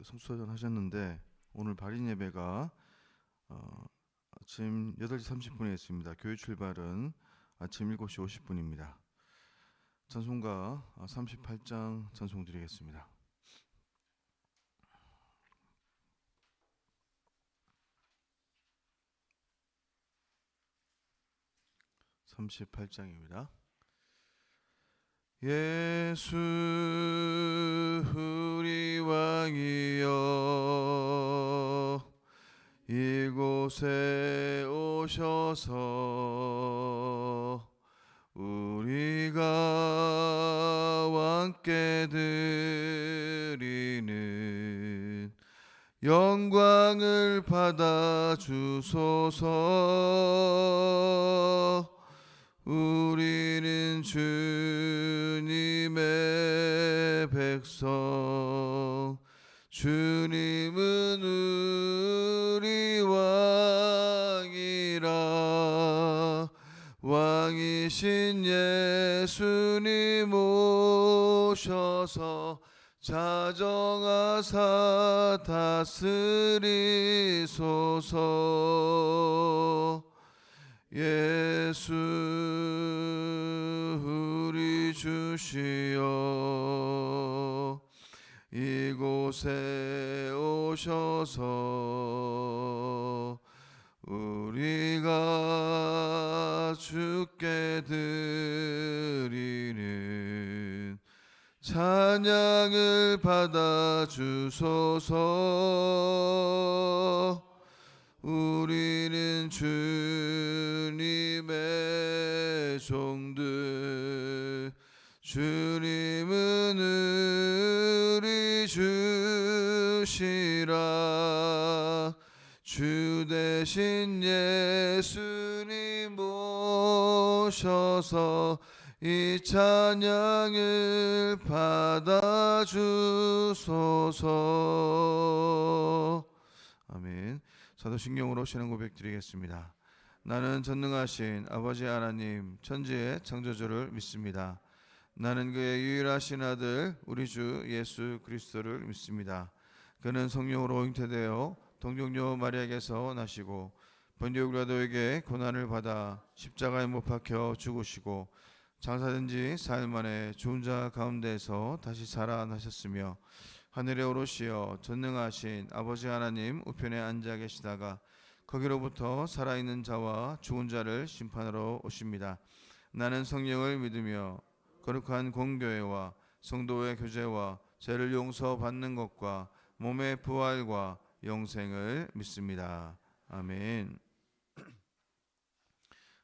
성수전 하셨는데 오늘 발인 예배가 아침 8시 30분에 있습니다. 교회 출발은 아침 7시 50분입니다. 찬송가 38장 찬송 드리겠습니다. 38장입니다. 예수 우리 왕이여 이곳에 오셔서 우리가 왕께 드리는 영광을 받아 주소서. 우리는 주님의 백성, 주님은 우리 왕이라. 왕이신 예수님 오셔서 자정하사 다스리소서. 예수 우리 주시여 이곳에 오셔서 우리가 주께 드리는 찬양을 받아 주소서. 우리는 주님의 종들, 주님은 우리 주시라. 주 대신 예수님 모셔서 이 찬양을 받아 주소서. 아멘. 사도신경으로 신앙 고백 드리겠습니다. 나는 전능하신 아버지 하나님 천지의 창조주를 믿습니다. 나는 그의 유일하신 아들 우리 주 예수 그리스도를 믿습니다. 그는 성령으로 잉태되어 동정녀 마리아에게서 나시고 본디오 빌라도에게 고난을 받아 십자가에 못 박혀 죽으시고 장사된 지 사흘 만에 죽은 자 가운데에서 다시 살아나셨으며 하늘에 오르시어 전능하신 아버지 하나님 우편에 앉아 계시다가 거기로부터 살아있는 자와 죽은 자를 심판하러 오십니다. 나는 성령을 믿으며 거룩한 공교회와 성도의 교제와 죄를 용서받는 것과 몸의 부활과 영생을 믿습니다. 아멘.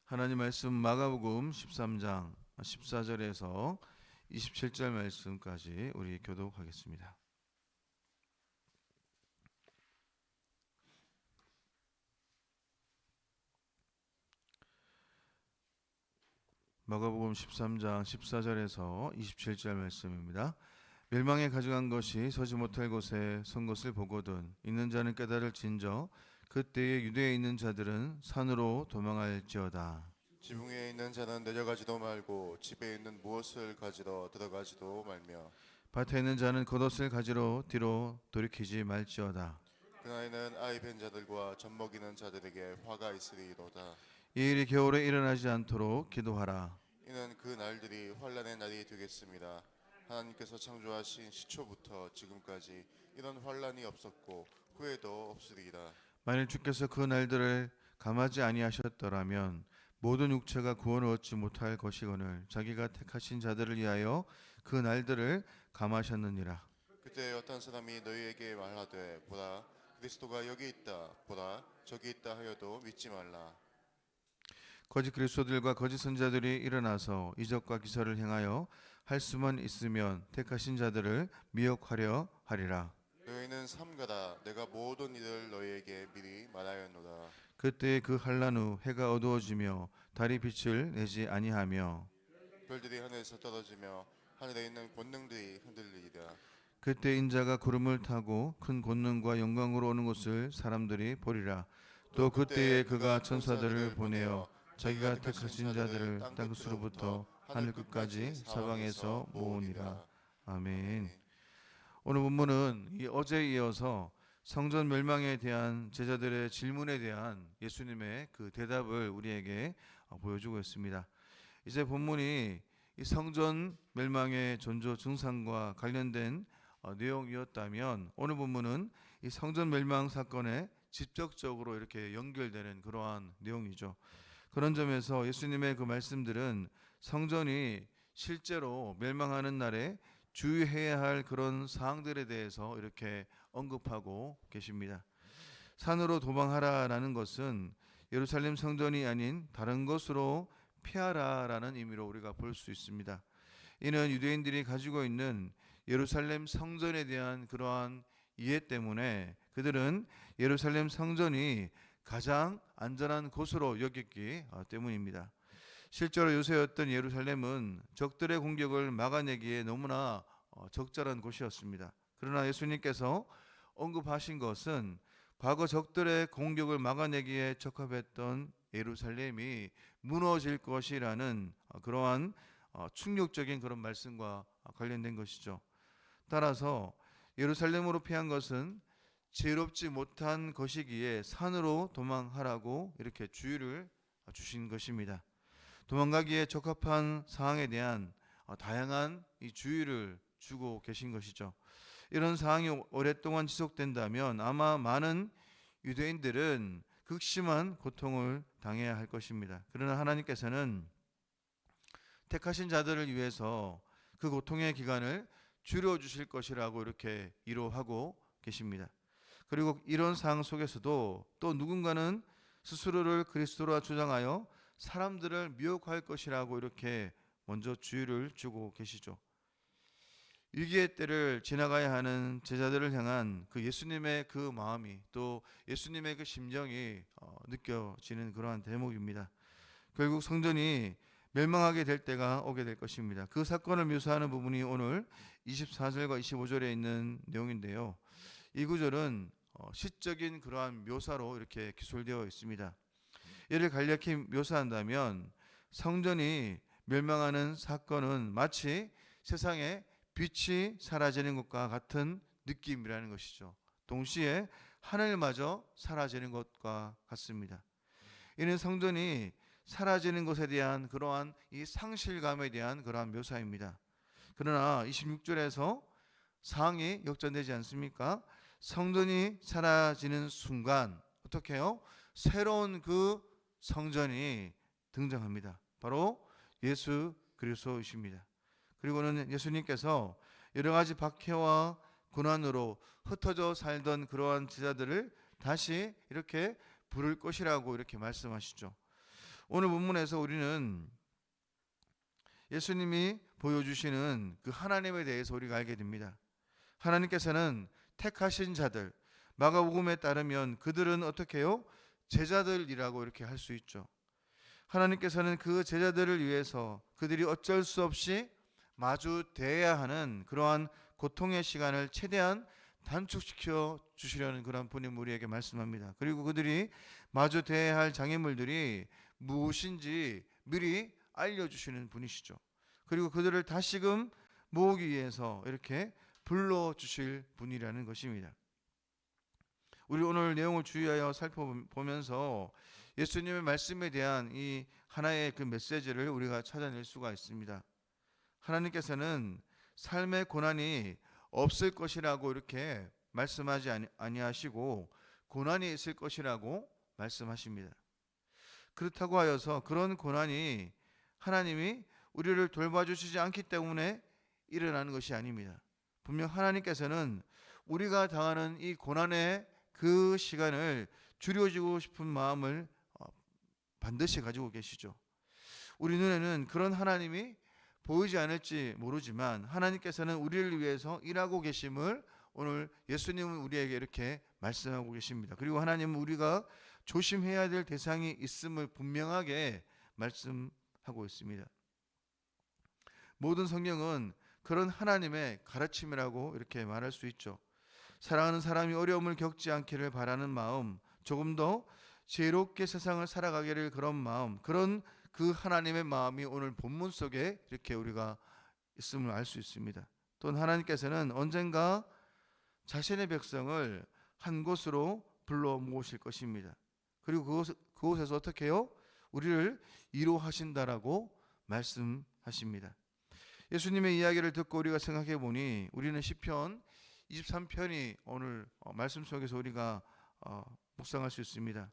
하나님 말씀 마가복음 13장 14절에서 27절 말씀까지 우리 교독하겠습니다. 마가복음 13장 14절에서 27절 말씀입니다. 멸망에 가져간 것이 서지 못할 곳에 선 것을 보거든 있는 자는 깨달을진저 그때에 유대에 있는 자들은 산으로 도망할지어다. 지붕에 있는 자는 내려가지도 말고 집에 있는 무엇을 가지러 들어가지도 말며 밭에 있는 자는 겉옷을 가지러 뒤로 돌이키지 말지어다. 그날에는 아이 뵌 자들과 젖 먹이는 자들에게 화가 있으리로다. 이 일이 겨울에 일어나지 않도록 기도하라. 이는 그 날들이 환난의 날이 되겠습니다. 하나님께서 창조하신 시초부터 지금까지 이런 환난이 없었고 후에도 없으리라. 만일 주께서 그 날들을 감하지 아니하셨더라면 모든 육체가 구원을 얻지 못할 것이거늘 자기가 택하신 자들을 위하여 그 날들을 감하셨느니라. 그때 어떤 사람이 너희에게 말하되 보라 그리스도가 여기 있다 보라 저기 있다 하여도 믿지 말라. 거짓 그리스도들과 거짓 선자들이 일어나서 이적과 기사를 행하여 할 수만 있으면 택하신 자들을 미혹하려 하리라. 너희는 삼가라 내가 모든 일을 너희에게 미리 말하였노라. 그때 그 환난 후 해가 어두워지며 달이 빛을 내지 아니하며 별들이 하늘에서 떨어지며 하늘에 있는 권능들이 흔들리리라. 그때 인자가 구름을 타고 큰 권능과 영광으로 오는 것을 사람들이 보리라. 또 그때에 그가 천사들을 보내어 자기가 택하신 자들을 땅끝으로부터 하늘 끝까지 사방에서 모으니라. 아멘. 오늘 본문은 이 어제에 이어서 성전 멸망에 대한 제자들의 질문에 대한 예수님의 그 대답을 우리에게 보여주고 있습니다. 이제 본문이 이 성전 멸망의 전조 증상과 관련된 내용이었다면, 오늘 본문은 이 성전 멸망 사건에 직접적으로 이렇게 연결되는 그러한 내용이죠. 그런 점에서 예수님의 그 말씀들은 성전이 실제로 멸망하는 날에 주의해야 할 그런 사항들에 대해서 이렇게 언급하고 계십니다. 산으로 도망하라라는 것은 예루살렘 성전이 아닌 다른 곳으로 피하라라는 의미로 우리가 볼 수 있습니다. 이는 유대인들이 가지고 있는 예루살렘 성전에 대한 그러한 이해 때문에 그들은 예루살렘 성전이 가장 안전한 곳으로 여겼기 때문입니다. 실제로 요새였던 예루살렘은 적들의 공격을 막아내기에 너무나 적절한 곳이었습니다. 그러나 예수님께서 언급하신 것은 과거 적들의 공격을 막아내기에 적합했던 예루살렘이 무너질 것이라는 그러한 충격적인 그런 말씀과 관련된 것이죠. 따라서 예루살렘으로 피한 것은 지혜롭지 못한 것이기에 산으로 도망하라고 이렇게 주의를 주신 것입니다. 도망가기에 적합한 상황에 대한 다양한 이 주의를 주고 계신 것이죠. 이런 상황이 오랫동안 지속된다면 아마 많은 유대인들은 극심한 고통을 당해야 할 것입니다. 그러나 하나님께서는 택하신 자들을 위해서 그 고통의 기간을 줄여주실 것이라고 이렇게 위로하고 계십니다. 그리고 이런 상황 속에서도 또 누군가는 스스로를 그리스도라 주장하여 사람들을 미혹할 것이라고 이렇게 먼저 주의를 주고 계시죠. 위기의 때를 지나가야 하는 제자들을 향한 그 예수님의 그 마음이, 또 예수님의 그 심정이 느껴지는 그러한 대목입니다. 결국 성전이 멸망하게 될 때가 오게 될 것입니다. 그 사건을 묘사하는 부분이 오늘 24절과 25절에 있는 내용인데요. 이 구절은 시적인 그러한 묘사로 이렇게 기술되어 있습니다. 이를 간략히 묘사한다면 성전이 멸망하는 사건은 마치 세상에 빛이 사라지는 것과 같은 느낌이라는 것이죠. 동시에 하늘마저 사라지는 것과 같습니다. 이는 성전이 사라지는 것에 대한 그러한 이 상실감에 대한 그러한 묘사입니다. 그러나 26절에서 상황이 역전되지 않습니까? 성전이 사라지는 순간 어떻게 해요? 새로운 그 성전이 등장합니다. 바로 예수 그리스도이십니다. 그리고는 예수님께서 여러 가지 박해와 고난으로 흩어져 살던 그러한 제자들을 다시 이렇게 부를 것이라고 이렇게 말씀하시죠. 오늘 본문에서 우리는 예수님이 보여주시는 그 하나님에 대해서 우리가 알게 됩니다. 하나님께서는 택하신 자들, 마가복음에 따르면 그들은 어떻게 해요? 제자들이라고 이렇게 할 수 있죠. 하나님께서는 그 제자들을 위해서 그들이 어쩔 수 없이 마주대해야 하는 그러한 고통의 시간을 최대한 단축시켜 주시려는 그런 분임 우리에게 말씀합니다. 그리고 그들이 마주대해야 할 장애물들이 무엇인지 미리 알려주시는 분이시죠. 그리고 그들을 다시금 모으기 위해서 이렇게 불러주실 분이라는 것입니다. 우리 오늘 내용을 주의하여 살펴보면서 예수님의 말씀에 대한 이 하나의 그 메시지를 우리가 찾아낼 수가 있습니다. 하나님께서는 삶의 고난이 없을 것이라고 이렇게 말씀하지 아니하시고 고난이 있을 것이라고 말씀하십니다. 그렇다고 하여서 그런 고난이 하나님이 우리를 돌봐주시지 않기 때문에 일어나는 것이 아닙니다. 분명 하나님께서는 우리가 당하는 이 고난의 그 시간을 줄여주고 싶은 마음을 반드시 가지고 계시죠. 우리 눈에는 그런 하나님이 보이지 않을지 모르지만 하나님께서는 우리를 위해서 일하고 계심을 오늘 예수님은 우리에게 이렇게 말씀하고 계십니다. 그리고 하나님은 우리가 조심해야 될 대상이 있음을 분명하게 말씀하고 있습니다. 모든 성경은 그런 하나님의 가르침이라고 이렇게 말할 수 있죠. 사랑하는 사람이 어려움을 겪지 않기를 바라는 마음, 조금 더 지혜롭게 세상을 살아가기를 그런 마음, 그런 그 하나님의 마음이 오늘 본문 속에 이렇게 우리가 있음을 알 수 있습니다. 또 하나님께서는 언젠가 자신의 백성을 한 곳으로 불러 모으실 것입니다. 그리고 그곳에서 어떻게 해요? 우리를 위로하신다라고 말씀하십니다. 예수님의 이야기를 듣고 우리가 생각해 보니 우리는 시편 23편이 오늘 말씀 속에서 우리가 묵상할 수 있습니다.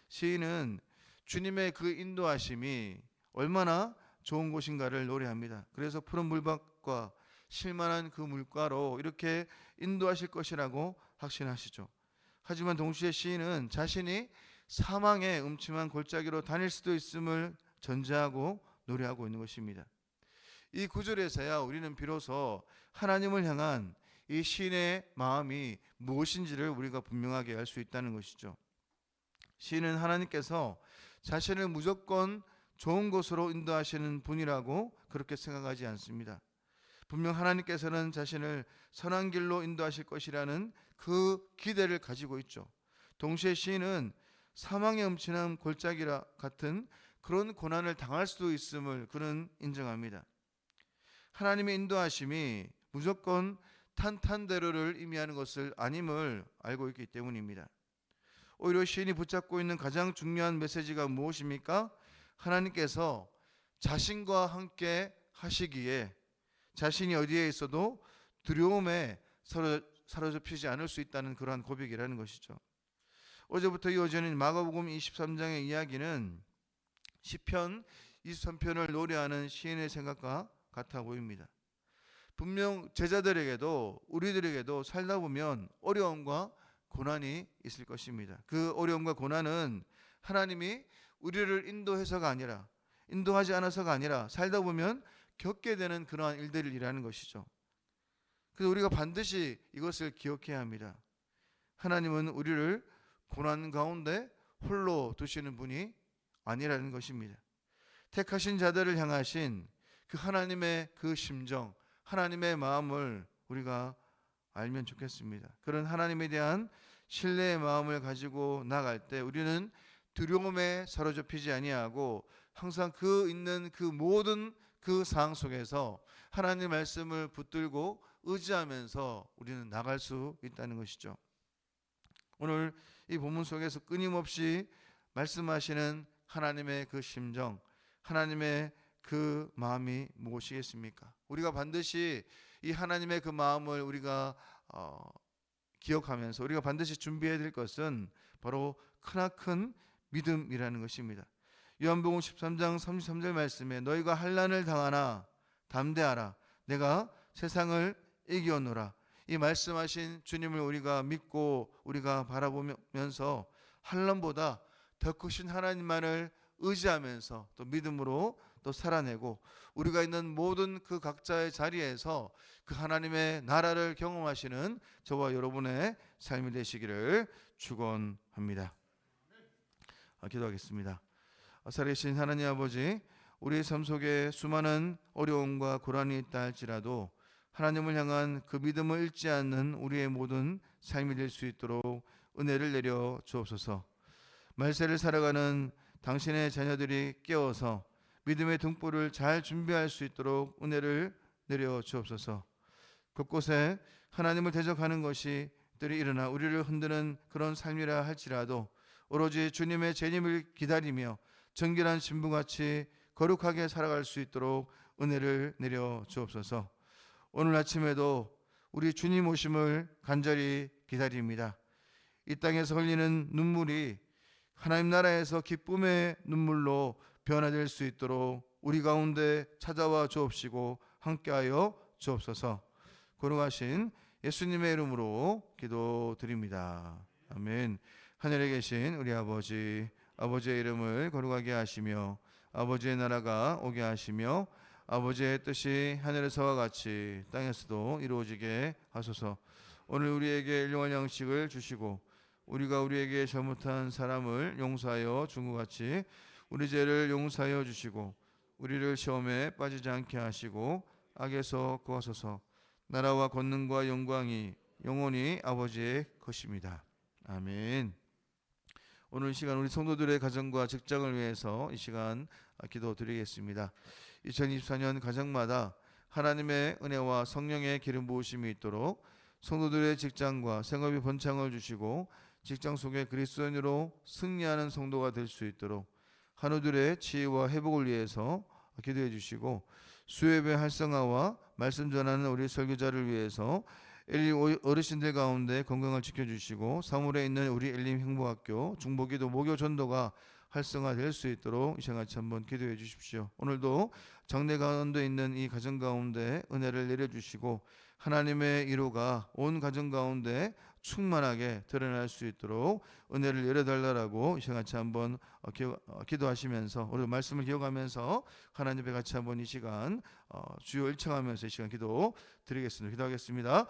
시인은 주님의 그 인도하심이 얼마나 좋은 곳인가를 노래합니다. 그래서 푸른 물밭과 실만한 그 물가로 이렇게 인도하실 것이라고 확신하시죠. 하지만 동시에 시인은 자신이 사망의 음침한 골짜기로 다닐 수도 있음을 전제하고 노래하고 있는 것입니다. 이 구절에서야 우리는 비로소 하나님을 향한 이 시인의 마음이 무엇인지를 우리가 분명하게 알 수 있다는 것이죠. 시인은 하나님께서 자신을 무조건 좋은 곳으로 인도하시는 분이라고 그렇게 생각하지 않습니다. 분명 하나님께서는 자신을 선한 길로 인도하실 것이라는 그 기대를 가지고 있죠. 동시에 시인은 사망의 음침한 골짜기라 같은 그런 고난을 당할 수도 있음을 그는 인정합니다. 하나님의 인도하심이 무조건 탄탄대로를 의미하는 것을 아님을 알고 있기 때문입니다. 오히려 시인이 붙잡고 있는 가장 중요한 메시지가 무엇입니까? 하나님께서 자신과 함께 하시기에 자신이 어디에 있어도 두려움에 사로잡히지 않을 수 있다는 그러한 고백이라는 것이죠. 어제부터 이어지는 마가복음 23장의 이야기는 시편 23편을 노래하는 시인의 생각과 같아 보입니다. 분명 제자들에게도 우리들에게도 살다 보면 어려움과 고난이 있을 것입니다. 그 어려움과 고난은 하나님이 우리를 인도해서가 아니라 인도하지 않아서가 아니라 살다 보면 겪게 되는 그러한 일들이라는 것이죠. 그래서 우리가 반드시 이것을 기억해야 합니다. 하나님은 우리를 고난 가운데 홀로 두시는 분이 아니라는 것입니다. 택하신 자들을 향하신 그 하나님의 그 심정, 하나님의 마음을 우리가 알면 좋겠습니다. 그런 하나님에 대한 신뢰의 마음을 가지고 나갈 때 우리는 두려움에 사로잡히지 아니하고 항상 그 있는 그 모든 그 상황 속에서 하나님의 말씀을 붙들고 의지하면서 우리는 나갈 수 있다는 것이죠. 오늘 이 본문 속에서 끊임없이 말씀하시는 하나님의 그 심정, 하나님의 그 마음이 무엇이겠습니까? 우리가 반드시 이 하나님의 그 마음을 우리가 기억하면서 우리가 반드시 준비해야 될 것은 바로 크나큰 믿음이라는 것입니다. 요한복음 13장 33절 말씀에 너희가 환난을 당하나 담대하라 내가 세상을 이기었노라. 이 말씀하신 주님을 우리가 믿고 우리가 바라보면서 환난보다 더 크신 하나님만을 의지하면서 또 믿음으로 또 살아내고 우리가 있는 모든 그 각자의 자리에서 그 하나님의 나라를 경험하시는 저와 여러분의 삶이 되시기를 축원합니다. 기도하겠습니다. 살아계신 하나님 아버지, 우리의 삶 속에 수많은 어려움과 고난이 있다 할지라도 하나님을 향한 그 믿음을 잃지 않는 우리의 모든 삶이 될 수 있도록 은혜를 내려 주옵소서. 말세를 살아가는 당신의 자녀들이 깨어서 믿음의 등불을 잘 준비할 수 있도록 은혜를 내려 주옵소서. 곳곳에 하나님을 대적하는 것이들이 일어나 우리를 흔드는 그런 삶이라 할지라도 오로지 주님의 재림을 기다리며 정결한 신부같이 거룩하게 살아갈 수 있도록 은혜를 내려 주옵소서. 오늘 아침에도 우리 주님 오심을 간절히 기다립니다. 이 땅에서 흘리는 눈물이 하나님 나라에서 기쁨의 눈물로 변화될 수 있도록 우리 가운데 찾아와 주옵시고 함께하여 주옵소서. 거룩하신 예수님의 이름으로 기도드립니다. 아멘. 하늘에 계신 우리 아버지, 아버지의 이름을 거룩하게 하시며 아버지의 나라가 오게 하시며 아버지의 뜻이 하늘에서와 같이 땅에서도 이루어지게 하소서. 오늘 우리에게 일용할 양식을 주시고 우리가 우리에게 잘못한 사람을 용서하여 준 것 같이 우리 죄를 용서하여 주시고 우리를 시험에 빠지지 않게 하시고 악에서 구하소서. 나라와 권능과 영광이 영원히 아버지의 것입니다. 아멘. 오늘 이 시간 우리 성도들의 가정과 직장을 위해서 이 시간 기도드리겠습니다. 2024년 가정마다 하나님의 은혜와 성령의 기름 부으심이 있도록 성도들의 직장과 생업의 번창을 주시고 직장 속에 그리스도인으로 승리하는 성도가 될 수 있도록 한우들의 지혜와 회복을 위해서 기도해 주시고 수협의 활성화와 말씀 전하는 우리 설교자를 위해서 엘림 어르신들 가운데 건강을 지켜주시고 사물에 있는 우리 엘림 행복학교 중보기도 모교 전도가 활성화될 수 있도록 이 시간 같이 한번 기도해 주십시오. 오늘도 장래 가운데 있는 이 가정 가운데 은혜를 내려주시고 하나님의 위로가 온 가정 가운데 충만하게 드러날 수 있도록 은혜를 열어달라고 이 시간 같이 한번 기도하시면서 우리 말씀을 기억하면서 하나님 앞에 같이 한번 이 시간 주여 일청하면서 이 시간 기도 드리겠습니다. 기도하겠습니다.